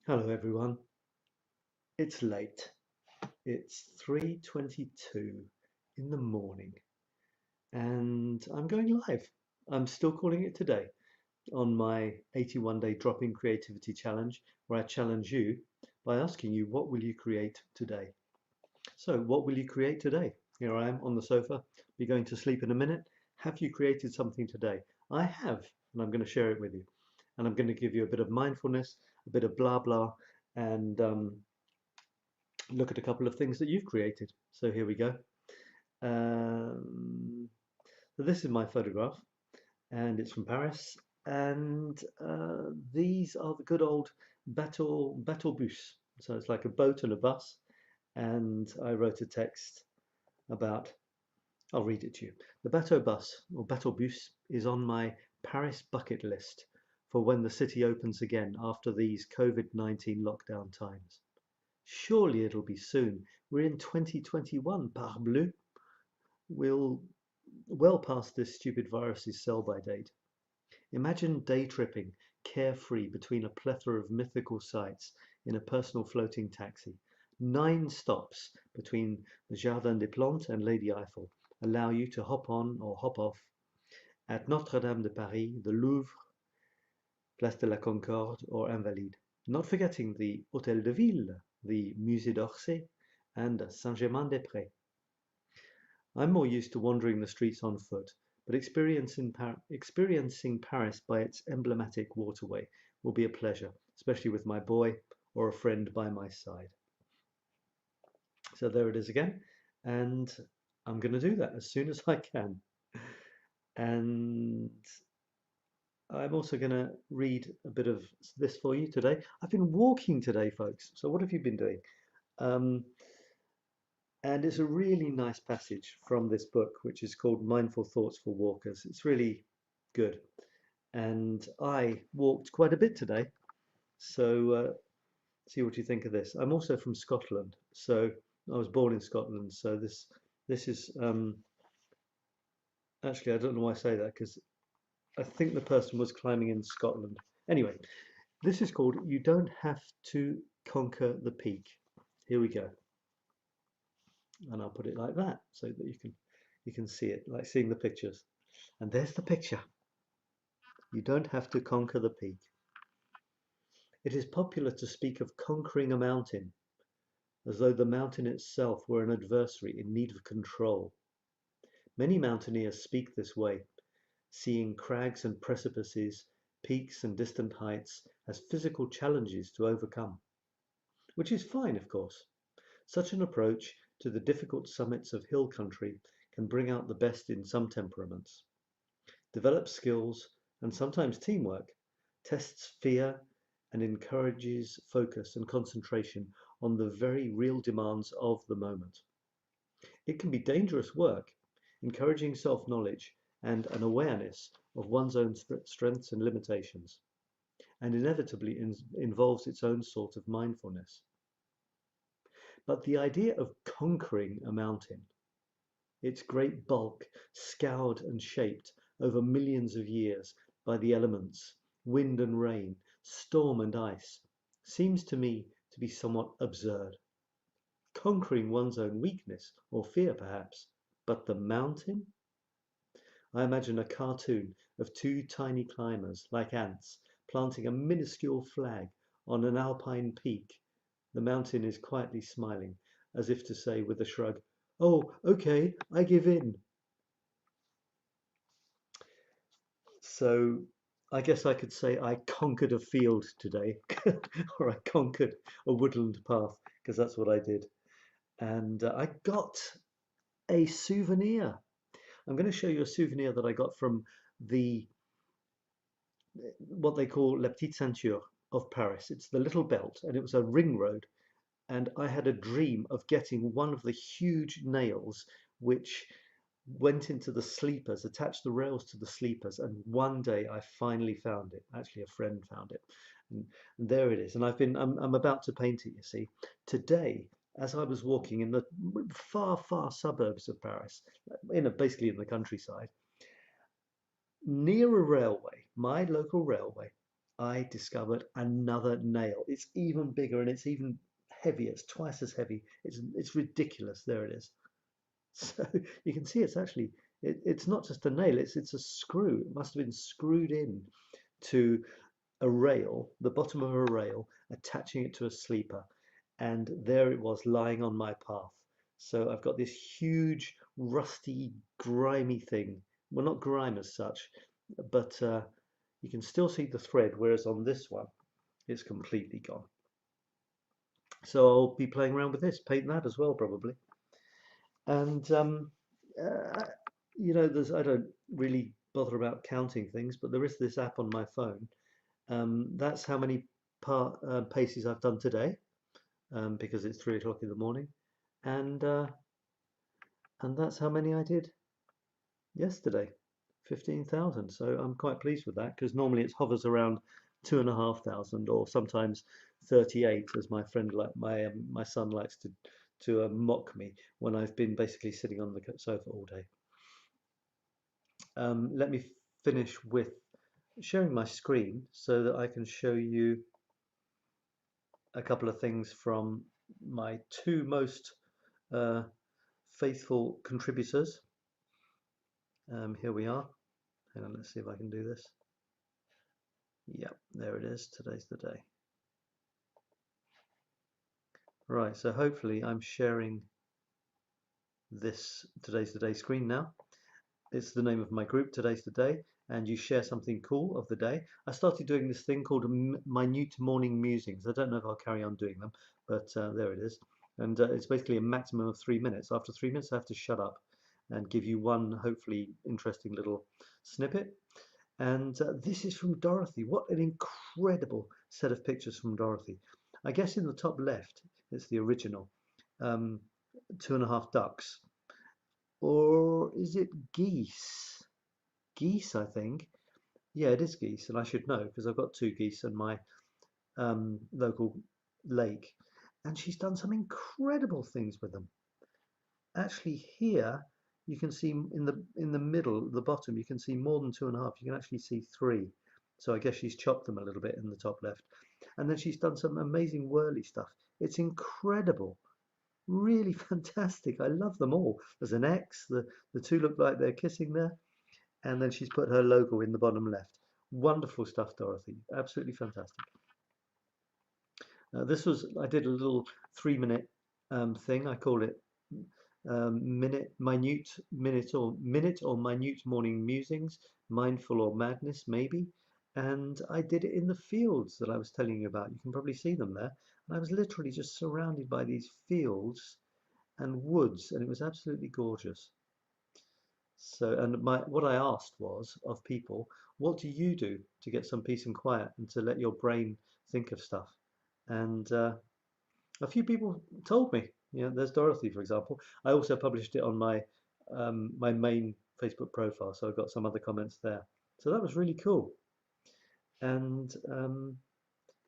Hello everyone. It's late. It's 3:22 in the morning and I'm going live. I'm still calling it today on my 81-day drop-in creativity challenge, where I challenge you by asking you, what will you create today? So what will you create today? Here I am on the sofa, be going to sleep in a minute. Have you created something today? I have, and I'm going to share it with you. And I'm going to give you a bit of mindfulness, a bit of blah blah, and look at a couple of things that you've created. So here we go. So this is my photograph, and it's from Paris. And these are the good old bateau bus. So it's like a boat and a bus. And I wrote a text about, I'll read it to you. The bateau bus, or bateau bus, is on my Paris bucket list for when the city opens again after these COVID-19 lockdown times. Surely it'll be soon. We're in 2021, parbleu. We'll well past this stupid virus's sell-by date. Imagine day tripping, carefree between a plethora of mythical sights in a personal floating taxi. 9 stops between the Jardin des Plantes and Lady Eiffel allow you to hop on or hop off at Notre-Dame de Paris, the Louvre, Place de la Concorde, or Invalides. Not forgetting the Hôtel de Ville, the Musée d'Orsay, and Saint-Germain-des-Prés. I'm more used to wandering the streets on foot, but experiencing Paris by its emblematic waterway will be a pleasure, especially with my boy or a friend by my side. So there it is again, and I'm going to do that as soon as I can. And I'm also going to read a bit of this for you today. I've been walking today, folks. So what have you been doing? And it's a really nice passage from this book, which is called Mindful Thoughts for Walkers. It's really good. And I walked quite a bit today. So see what you think of this. I'm also from Scotland. So I was born in Scotland. So this is, actually, I don't know why I say that, because I think the person was climbing in Scotland. Anyway, this is called You Don't Have to Conquer the Peak. Here we go. And I'll put it like that so that you can see it, like seeing the pictures. And there's the picture. You don't have to conquer the peak. It is popular to speak of conquering a mountain, as though the mountain itself were an adversary in need of control. Many mountaineers speak this way, seeing crags and precipices, peaks and distant heights as physical challenges to overcome. Which is fine, of course. Such an approach to the difficult summits of hill country can bring out the best in some temperaments, develop skills and sometimes teamwork, tests fear and encourages focus and concentration on the very real demands of the moment. It can be dangerous work, encouraging self-knowledge and an awareness of one's own strengths and limitations, and inevitably involves its own sort of mindfulness. But the idea of conquering a mountain, its great bulk scoured and shaped over millions of years by the elements, wind and rain, storm and ice, seems to me to be somewhat absurd. Conquering one's own weakness or fear, perhaps, but the mountain? I imagine a cartoon of 2 tiny climbers, like ants, planting a minuscule flag on an alpine peak. The mountain is quietly smiling, as if to say with a shrug, "Oh, okay, I give in." So I guess I could say I conquered a field today, or I conquered a woodland path, because that's what I did. And I got a souvenir. I'm going to show you a souvenir that I got from what they call La Petite Ceinture of Paris. It's the little belt, and it was a ring road. And I had a dream of getting one of the huge nails which went into the sleepers, attached the rails to the sleepers, and one day I finally found it. Actually, a friend found it, and there it is. And I'm about to paint it. You see, today, as I was walking in the far suburbs of Paris, basically in the countryside, near a railway, my local railway, I discovered another nail. It's even bigger and it's even heavier. It's twice as heavy. It's ridiculous. There it is. So you can see it's actually it's not just a nail. It's a screw. It must have been screwed in to a rail, the bottom of a rail, attaching it to a sleeper, and there it was lying on my path. So I've got this huge, rusty, grimy thing. Well, not grime as such, but you can still see the thread, whereas on this one, it's completely gone. So I'll be playing around with this, paint that as well, probably. And you know, I don't really bother about counting things, but there is this app on my phone. That's how many paces I've done today, because it's 3 o'clock in the morning, and that's how many I did yesterday, 15,000. So I'm quite pleased with that, because normally it hovers around 2,500 or sometimes 38, as my friend, like my son, likes to mock me when I've been basically sitting on the sofa all day. Let me finish with sharing my screen so that I can show you a couple of things from my two most faithful contributors. Here we are. Hang on, let's see if I can do this. Yeah, there it is. Today's the day. Right, so hopefully I'm sharing this Today's the Day screen now. It's the name of my group, Today's the Day, and you share something cool of the day. I started doing this thing called minute morning musings. I don't know if I'll carry on doing them, but there it is. And it's basically a maximum of 3 minutes. After 3 minutes, I have to shut up and give you one hopefully interesting little snippet. And this is from Dorothy. What an incredible set of pictures from Dorothy. I guess in the top left, it's the original 2.5 ducks. Or is it geese? Geese, I think. Yeah, it is geese, and I should know because I've got 2 geese in my local lake. And she's done some incredible things with them. Actually, here you can see in the middle, the bottom, you can see more than 2.5. You can actually see 3. So I guess she's chopped them a little bit in the top left. And then she's done some amazing whirly stuff. It's incredible. Really fantastic. I love them all. There's an X. The 2 look like they're kissing there. And then she's put her logo in the bottom left. Wonderful stuff, Dorothy. Absolutely fantastic. I did a little 3-minute thing. I call it minute or minute morning musings, mindful or madness maybe. And I did it in the fields that I was telling you about. You can probably see them there. And I was literally just surrounded by these fields and woods, and it was absolutely gorgeous. So, and what I asked was of people, what do you do to get some peace and quiet and to let your brain think of stuff? And a few people told me. You know, there's Dorothy, for example. I also published it on my my main Facebook profile, so I got some other comments there. So that was really cool. And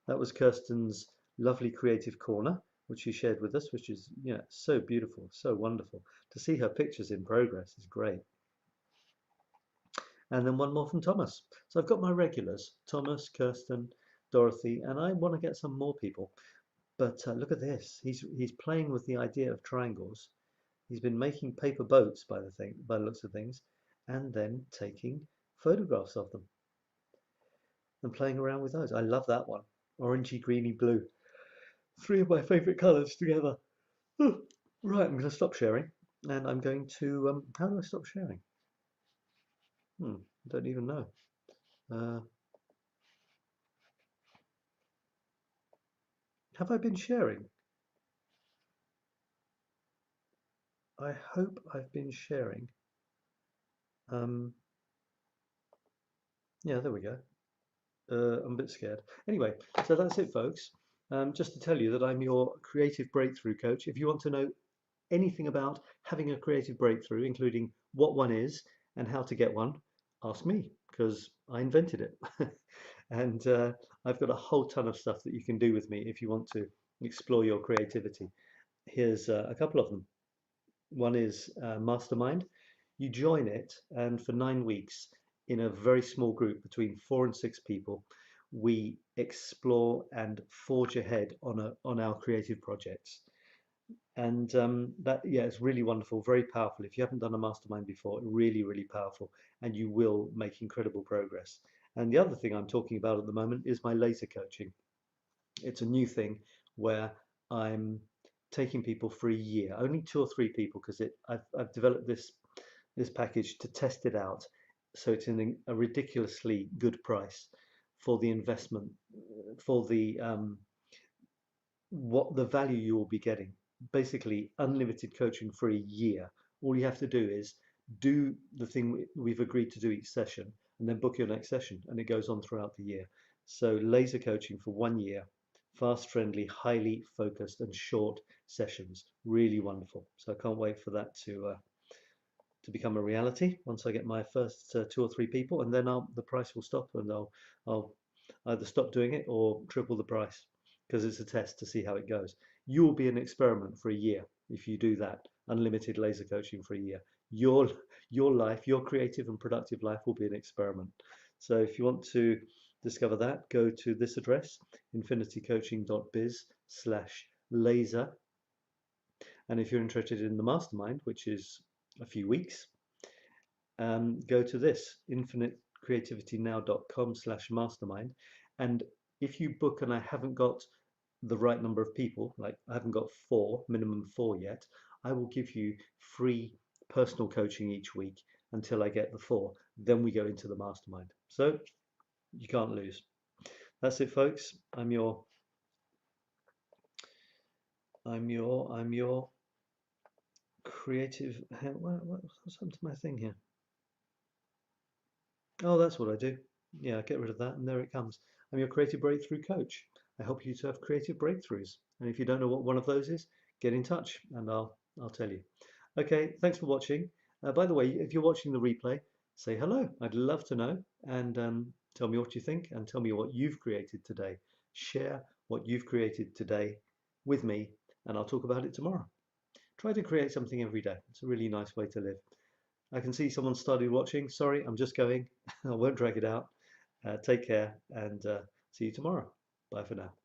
that was Kirsten's lovely creative corner, which she shared with us, which is, yeah, so beautiful, so wonderful. To see her pictures in progress is great. And then one more from Thomas. So I've got my regulars, Thomas, Kirsten, Dorothy, and I want to get some more people. But look at this. He's playing with the idea of triangles. He's been making paper boats by the looks of things, and then taking photographs of them and playing around with those. I love that one. Orangey, greeny, blue. 3 of my favorite colors together. Right, I'm going to stop sharing, and I'm going to how do I stop sharing? I don't even know. Have I been sharing? I hope I've been sharing. Yeah, there we go. I'm a bit scared. Anyway, so that's it, folks. Just to tell you that I'm your creative breakthrough coach. If you want to know anything about having a creative breakthrough, including what one is and how to get one, ask me, because I invented it. And I've got a whole ton of stuff that you can do with me if you want to explore your creativity. Here's a couple of them. One is Mastermind. You join it, and for 9 weeks in a very small group between 4 and 6 people, we explore and forge ahead on our creative projects. And that, yeah, it's really wonderful, very powerful. If you haven't done a mastermind before, really, really powerful, and you will make incredible progress. And the other thing I'm talking about at the moment is my laser coaching. It's a new thing where I'm taking people for a year, only 2 or 3 people, because I've developed this package to test it out. So it's in a ridiculously good price for the investment, for the what the value you will be getting. Basically, unlimited coaching for a year. All you have to do is do the thing we've agreed to do each session, and then book your next session, and it goes on throughout the year. So laser coaching for 1 year, fast, friendly, highly focused, and short sessions. Really wonderful. So I can't wait for that to become a reality once I get my first 2 or 3 people, and then the price will stop, and I'll either stop doing it or triple the price, because it's a test to see how it goes. You will be an experiment for a year if you do that. Unlimited laser coaching for a year. Your life, your creative and productive life, will be an experiment. So if you want to discover that, go to this address, infinitycoaching.biz/laser. And if you're interested in the mastermind, which is a few weeks, go to this, infinitecreativitynow.com/mastermind. And if you book and I haven't got the right number of people, like I haven't got 4, minimum 4 yet, I will give you free personal coaching each week until I get the 4. Then we go into the mastermind. So you can't lose. That's it, folks. I'm your creative. What's happened to my thing here? Oh, that's what I do. Yeah, get rid of that, and there it comes. I'm your creative breakthrough coach. I help you to have creative breakthroughs. And if you don't know what one of those is, get in touch, and I'll tell you. Okay, thanks for watching. By the way, if you're watching the replay, say hello. I'd love to know, and tell me what you think, and tell me what you've created today. Share what you've created today with me, and I'll talk about it tomorrow. Try to create something every day. It's a really nice way to live. I can see someone started watching. Sorry, I'm just going. I won't drag it out. Take care, and see you tomorrow. Bye for now.